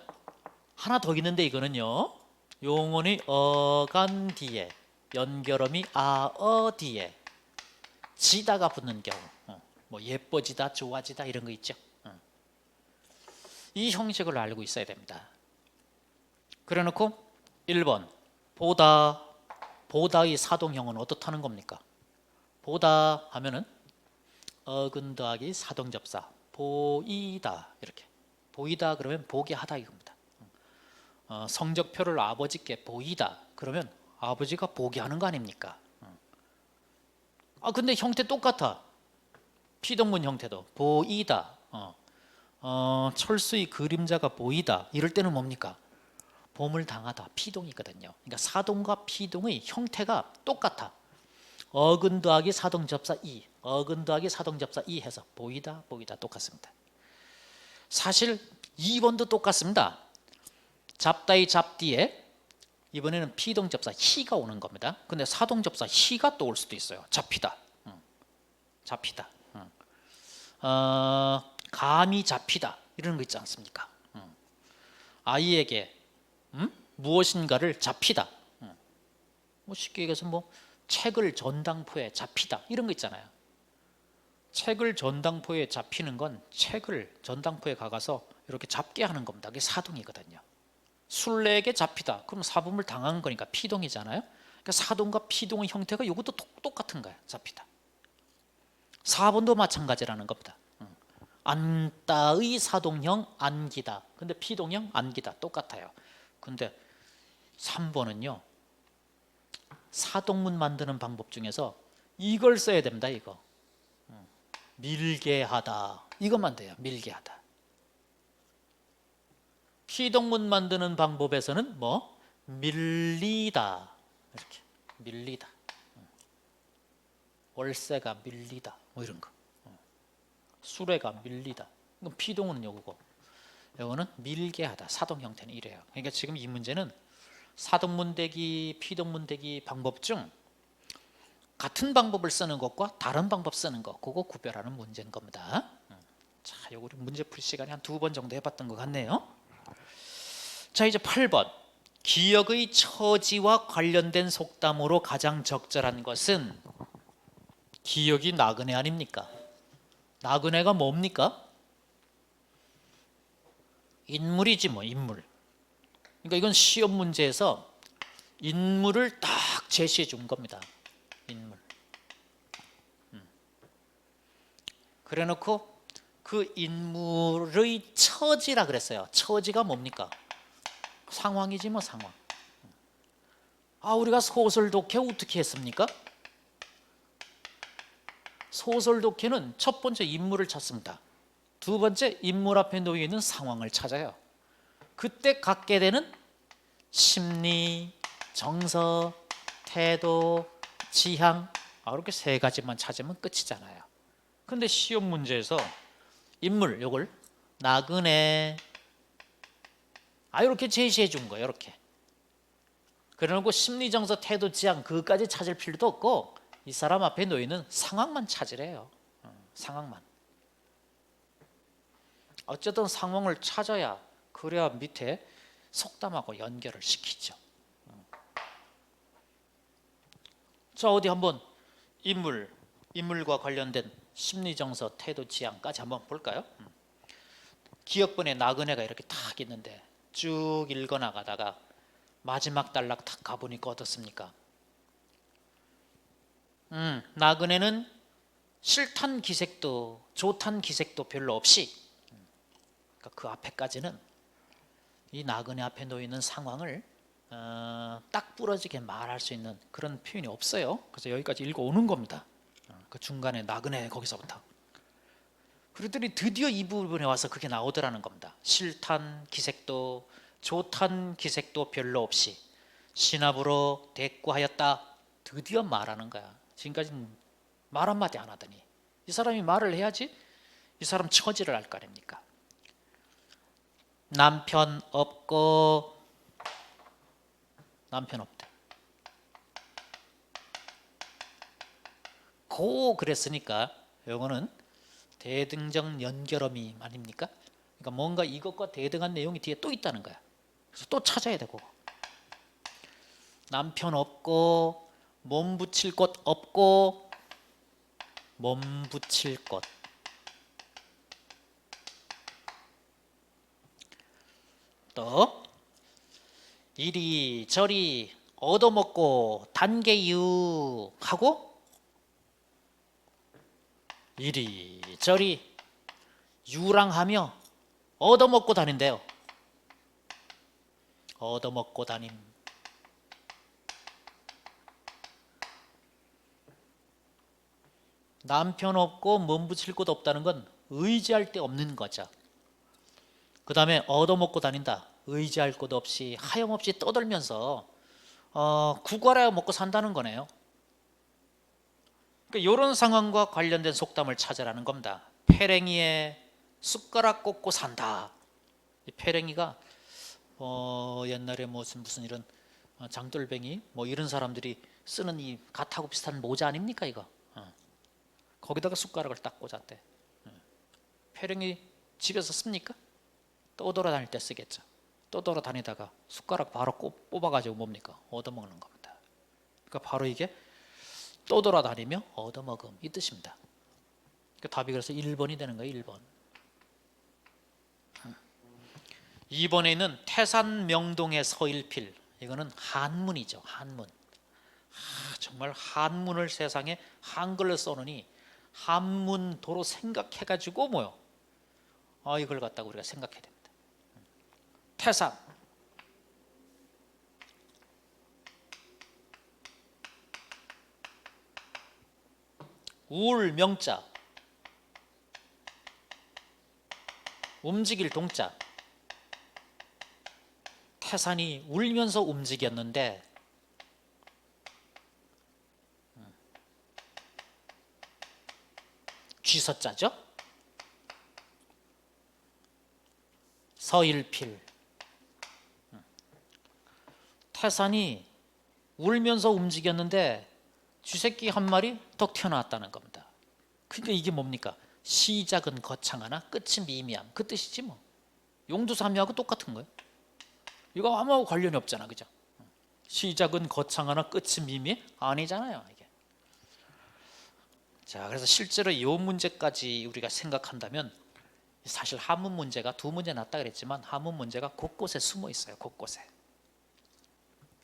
하나 더 있는데 이거는요. 용언의 어간 뒤에 연결음이 아어 뒤에 지다가 붙는 경우, 뭐 예뻐지다, 좋아지다 이런 거 있죠. 이 형식을 알고 있어야 됩니다. 그래놓고 1번 보다, 보다의 사동형은 어떻다는 겁니까? 보다 하면은 어근 더하기 사동접사 보이다, 이렇게 보이다 그러면 보게 하다 이겁니다. 성적표를 아버지께 보이다 그러면 아버지가 보게 하는 거 아닙니까? 근데 형태 똑같아. 피동문 형태도 보이다, 철수의 그림자가 보이다 이럴 때는 뭡니까? 봄을 당하다, 피동이거든요. 그러니까 사동과 피동의 형태가 똑같아. 어근 더하기 사동접사 이, 어근 더하기 사동접사 이 해서 보이다, 보이다 똑같습니다. 사실 2번도 똑같습니다. 잡다의 잡뒤에 이번에는 피동접사 희가 오는 겁니다. 근데 사동접사 희가 또 올 수도 있어요. 잡히다, 잡히다, 감이 잡히다 이런 거 있지 않습니까? 아이에게 무엇인가를 잡히다, 뭐 쉽게 얘기해서 뭐 책을 전당포에 잡히다 이런 거 있잖아요. 책을 전당포에 잡히는 건 책을 전당포에 가서 이렇게 잡게 하는 겁니다. 그게 사동이거든요. 술래에게 잡히다 그럼 사범을 당한 거니까 피동이잖아요. 그러니까 사동과 피동의 형태가 이것도 똑같은 거예요. 잡히다. 4번도 마찬가지라는 겁니다. 안다의 사동형 안기다, 근데 피동형 안기다 똑같아요. 근데 3번은요 사동문 만드는 방법 중에서 이걸 써야 됩니다. 이거 밀게 하다 이것만 돼요. 밀게 하다. 피동문 만드는 방법에서는 뭐 밀리다, 이렇게 밀리다, 월세가 밀리다 뭐 이런 거, 수레가 밀리다. 이건 피동은 요거고 요거는 밀게 하다. 사동 형태는 이래요. 그러니까 지금 이 문제는 사동문대기, 피동문대기 방법 중 같은 방법을 쓰는 것과 다른 방법 쓰는 것, 그거 구별하는 문제인 겁니다. 자, 요거 문제 풀 시간에 한 2번 정도 해봤던 것 같네요. 자, 이제 8번 기역의 처지와 관련된 속담으로 가장 적절한 것은 기역이 나그네 아닙니까? 나그네가 뭡니까? 인물이지 뭐, 인물. 그러니까 이건 시험 문제에서 인물을 딱 제시해 준 겁니다. 인물. 그래 놓고 그 인물의 처지라 그랬어요. 처지가 뭡니까? 상황이지 뭐, 상황. 우리가 소설 독해 어떻게 했습니까? 소설 독해는 첫 번째 인물을 찾습니다. 두 번째 인물 앞에 놓여 있는 상황을 찾아요. 그때 갖게 되는 심리, 정서, 태도, 지향, 이렇게 세 가지만 찾으면 끝이잖아요. 근데 시험 문제에서 인물, 요걸 나그네, 이렇게 제시해 준 거예요. 이렇게. 그러고 심리, 정서, 태도, 지향 그것까지 찾을 필요도 없고 이 사람 앞에 놓이는 상황만 찾으래요. 상황만. 어쨌든 상황을 찾아야 그래야 밑에 속담하고 연결을 시키죠. 자, 어디 한번 인물과 관련된 심리, 정서, 태도, 지향까지 한번 볼까요? 기역본에 나그네가 이렇게 탁 있는데 쭉 읽어나가다가 마지막 단락 탁 가보니까 어떻습니까? 나그네는 싫단 기색도 좋단 기색도 별로 없이, 그러니까 그 앞에까지는 이 나그네 앞에 놓이는 상황을 딱 부러지게 말할 수 있는 그런 표현이 없어요. 그래서 여기까지 읽어오는 겁니다. 그 중간에 나그네 거기서부터. 그랬더니 드디어 이 부분에 와서 그게 나오더라는 겁니다. 싫단 기색도 좋단 기색도 별로 없이 신압으로 대꾸하였다. 드디어 말하는 거야. 지금까지는 말 한마디 안 하더니 이 사람이 말을 해야지 이 사람 처지를 알 거 아닙니까? 남편 없고, 남편 없대. 고 그랬으니까 이거는 대등정 연결어미 아닙니까? 그러니까 뭔가 이것과 대등한 내용이 뒤에 또 있다는 거야. 그래서 또 찾아야 되고, 남편 없고 몸 붙일 곳 없고, 몸 붙일 곳. 또 이리저리 얻어먹고 단계유 하고, 이리저리 유랑하며 얻어먹고 다닌대요. 얻어먹고 다님. 남편 없고 몸 붙일 곳 없다는 건 의지할 데 없는 거죠. 그 다음에 얻어먹고 다닌다. 의지할 곳 없이 하염없이 떠들면서 구걸하여 먹고 산다는 거네요. 그러니까 이런 상황과 관련된 속담을 찾으라는 겁니다. 패랭이에 숟가락 꽂고 산다. 이 패랭이가 옛날에 무슨 이런 장돌뱅이 뭐 이런 사람들이 쓰는 이 갓하고 비슷한 모자 아닙니까 이거? 거기다가 숟가락을 딱 꽂았대. 패랭이 집에서 씁니까? 떠돌아다닐 때 쓰겠죠. 떠돌아다니다가 숟가락 바로 뽑아가지고 뭡니까? 얻어먹는 겁니다. 그러니까 바로 이게 떠돌아다니며 얻어먹음 이 뜻입니다. 그러니까 답이 그래서 1번이 되는 거예요. 1번. 2번에 있는 태산명동의 서일필, 이거는 한문이죠. 한문. 정말 한문을 세상에 한글로 써놓으니 한문도로 생각해가지고 이걸 갖다가 우리가 생각해야 됩니다. 태산, 울 명자, 움직일 동자. 태산이 울면서 움직였는데 쥐서자죠. 서일필. 태산이 울면서 움직였는데 쥐새끼 한 마리 더 튀어나왔다는 겁니다. 그러니까 이게 뭡니까? 시작은 거창하나 끝이 미미함, 그 뜻이지 뭐. 용두사미하고 똑같은 거예요. 이거 아무하고 관련이 없잖아, 그죠? 시작은 거창하나 끝이 미미? 아니잖아요, 이게. 자, 그래서 실제로 이 문제까지 우리가 생각한다면 사실 한문 문제가 두 문제 놨다 그랬지만 한문 문제가 곳곳에 숨어 있어요, 곳곳에.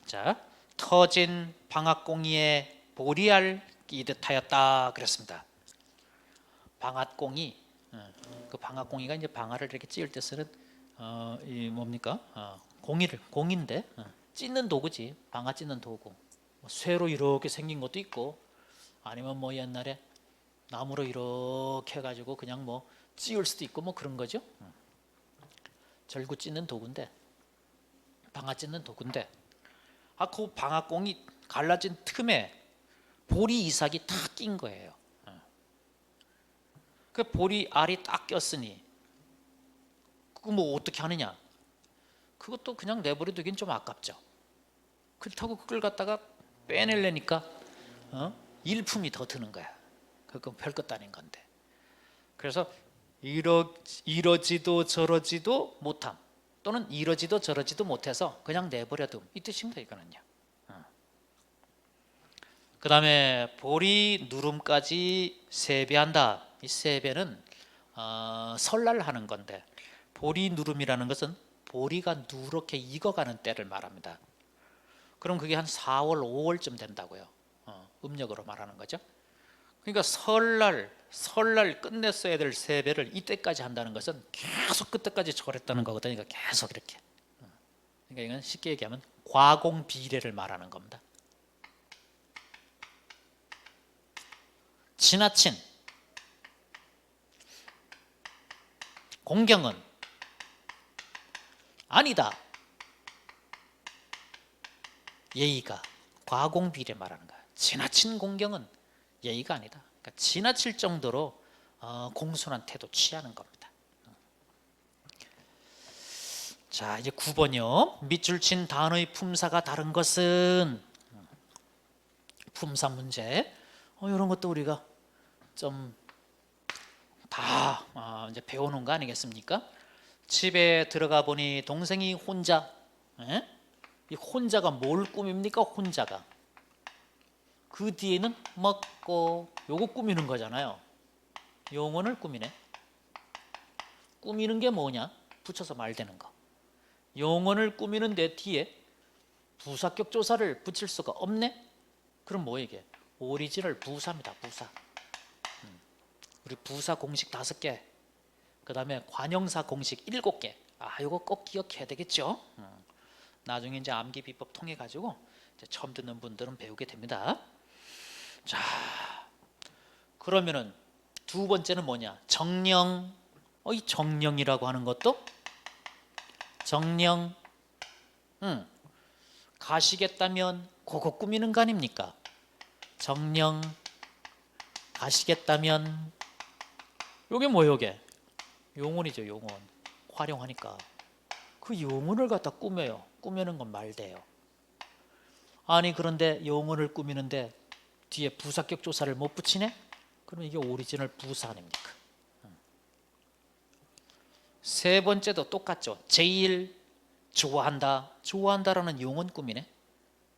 자, 터진 방앗공이에 보리알 끼듯하였다 그랬습니다. 방앗공이, 그 방앗공이가 이제 방아를 이렇게 찧을 때 쓰는 이 뭡니까? 공인데 찢는 도구지. 방아 찢는 도구. 쇠로 이렇게 생긴 것도 있고, 아니면 옛날에 나무로 이렇게 해가지고 그냥 찧을 수도 있고 그런 거죠. 절구 찢는 도구인데, 방아 찢는 도구인데, 그 방아공이 갈라진 틈에 보리 이삭이 탁 낀 거예요. 그 보리 알이 딱 꼈으니 그거 어떻게 하느냐? 그것도 그냥 내버려 두긴 좀 아깝죠. 그렇다고 그걸 갖다가 빼내려니까 일품이 더 드는 거야. 그건 별것도 아닌 건데. 그래서 이러지도 저러지도 못함, 또는 이러지도 저러지도 못해서 그냥 내버려둠, 이 뜻입니다. 이거는요. 그 다음에 보리 누름까지 세배한다. 이 세배는 설날 하는 건데, 보리 누름이라는 것은 보리가 누렇게 익어가는 때를 말합니다. 그럼 그게 한 4월, 5월쯤 된다고요. 음력으로 말하는 거죠. 그러니까 설날 끝냈어야 될 세배를 이때까지 한다는 것은 계속 그때까지 저랬다는 거거든요. 그러니까 계속 이렇게. 그러니까 이건 쉽게 얘기하면 과공비례를 말하는 겁니다. 지나친 공경은 아니다. 예의가 과공비례 말하는 거야. 지나친 공경은 예의가 아니다. 그러니까 지나칠 정도로 공손한 태도 취하는 겁니다. 자, 이제 9번이요. 밑줄 친 단어의 품사가 다른 것은, 품사 문제. 이런 것도 우리가 좀 다 이제 배워놓은 거 아니겠습니까? 집에 들어가 보니 동생이 혼자. 에? 이 혼자가 뭘 꾸밉니까? 혼자가 그 뒤에는 먹고 요거 꾸미는 거잖아요. 용언을 꾸미네. 꾸미는 게 뭐냐? 붙여서 말되는 거. 용언을 꾸미는 데 뒤에 부사격 조사를 붙일 수가 없네. 그럼 뭐 이게? 오리지널 부사입니다. 부사. 우리 부사 공식 5개, 그 다음에 관형사 공식 7개. 요거 꼭 기억해야 되겠죠. 나중에 이제 암기 비법 통해 가지고 이제 처음 듣는 분들은 배우게 됩니다. 자, 그러면은 두 번째는 뭐냐? 정령. 이 정령이라고 하는 것도 정령. 가시겠다면 그거 꾸미는 거 아닙니까? 정령 가시겠다면 요게 뭐예요? 요게 용언이죠. 용언. 활용하니까 그 용언을 갖다 꾸며요. 꾸미는 건 말돼요. 아니 그런데 용언을 꾸미는데 뒤에 부사격 조사를 못 붙이네? 그럼 이게 오리지널 부사 아닙니까? 세 번째도 똑같죠. 제일 좋아한다. 좋아한다라는 용언 꾸미네.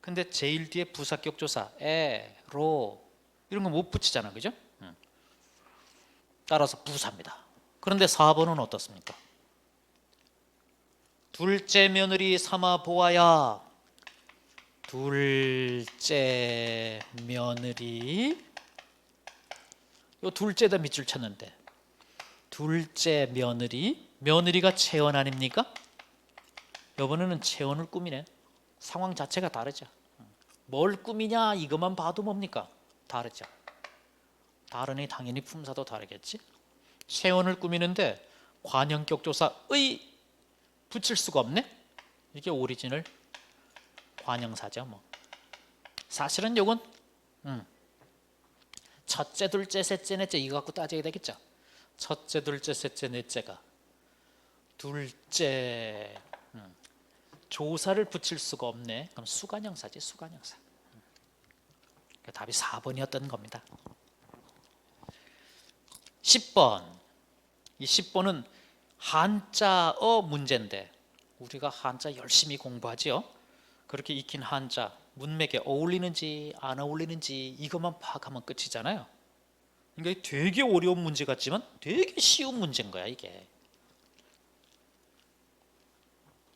근데 제일 뒤에 부사격 조사 에, 로 이런 거 못 붙이잖아. 그죠? 따라서 부사입니다. 그런데 4번은 어떻습니까? 둘째 며느리 삼아 보아야. 둘째 며느리. 요 둘째다 밑줄 쳤는데 둘째 며느리. 며느리가 채원 아닙니까? 이번에는 채원을 꾸미네. 상황 자체가 다르죠. 뭘 꾸미냐 이것만 봐도 뭡니까? 다르죠. 다르니 당연히 품사도 다르겠지. 채원을 꾸미는데 관형격 조사 의 붙일 수가 없네. 이게 오리지널 관형사죠. 뭐 사실은 요건 첫째, 둘째, 셋째, 넷째 이거 갖고 따져야 되겠죠. 첫째, 둘째, 셋째, 넷째가 둘째 조사를 붙일 수가 없네. 그럼 수관형사지. 수관형사. 답이 4번이었던 겁니다. 10번. 이 10번은 한자어 문제인데 우리가 한자 열심히 공부하지요. 그렇게 익힌 한자 문맥에 어울리는지 안 어울리는지 이것만 파악하면 끝이잖아요. 그러니까 되게 어려운 문제 같지만 되게 쉬운 문제인 거야 이게.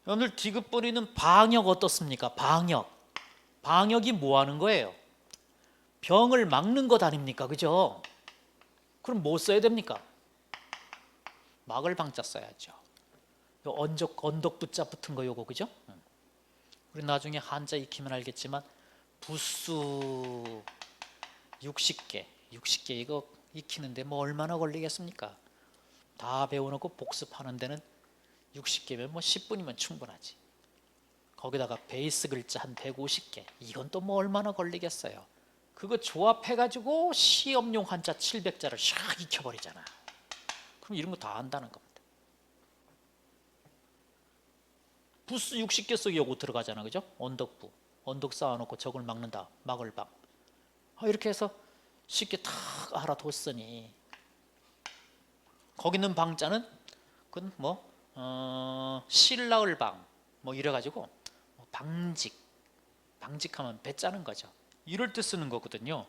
오늘 디귿번에는 방역 어떻습니까? 방역. 방역이 뭐 하는 거예요? 병을 막는 것 아닙니까? 그죠? 그럼 뭐 써야 됩니까? 막을 방자 써야죠. 언덕 붙자 붙은 거 요거 그죠? 우리 나중에 한자 익히면 알겠지만 부수 60개 이거 익히는데 뭐 얼마나 걸리겠습니까? 다 배워놓고 복습하는 데는 60개면 뭐 10분이면 충분하지. 거기다가 베이스 글자 한 150개 이건 또 뭐 얼마나 걸리겠어요. 그거 조합해가지고 시험용 한자 700자를 샥 익혀버리잖아. 그럼 이런 거 다 안다는 겁니다. 부스 60개 속에 요거 들어가잖아. 그죠? 언덕부 언덕 쌓아놓고 적을 막는다. 막을 방 이렇게 해서 쉽게 탁 알아뒀으니 거기 있는 방자는 그건 뭐 실나을 방 뭐 이래가지고 방직하면 배 짜는 거죠. 이럴 때 쓰는 거거든요.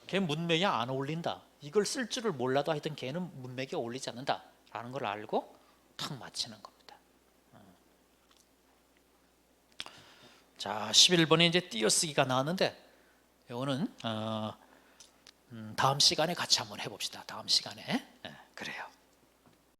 걔 문맥이 안 어울린다. 이걸 쓸 줄을 몰라도 하여튼 걔는 문맥이 어울리지 않는다 라는 걸 알고 탁 맞히는 겁니다. 자 11번에 이제 띄어쓰기가 나왔는데 이거는 다음 시간에 같이 한번 해봅시다. 다음 시간에. 그래요.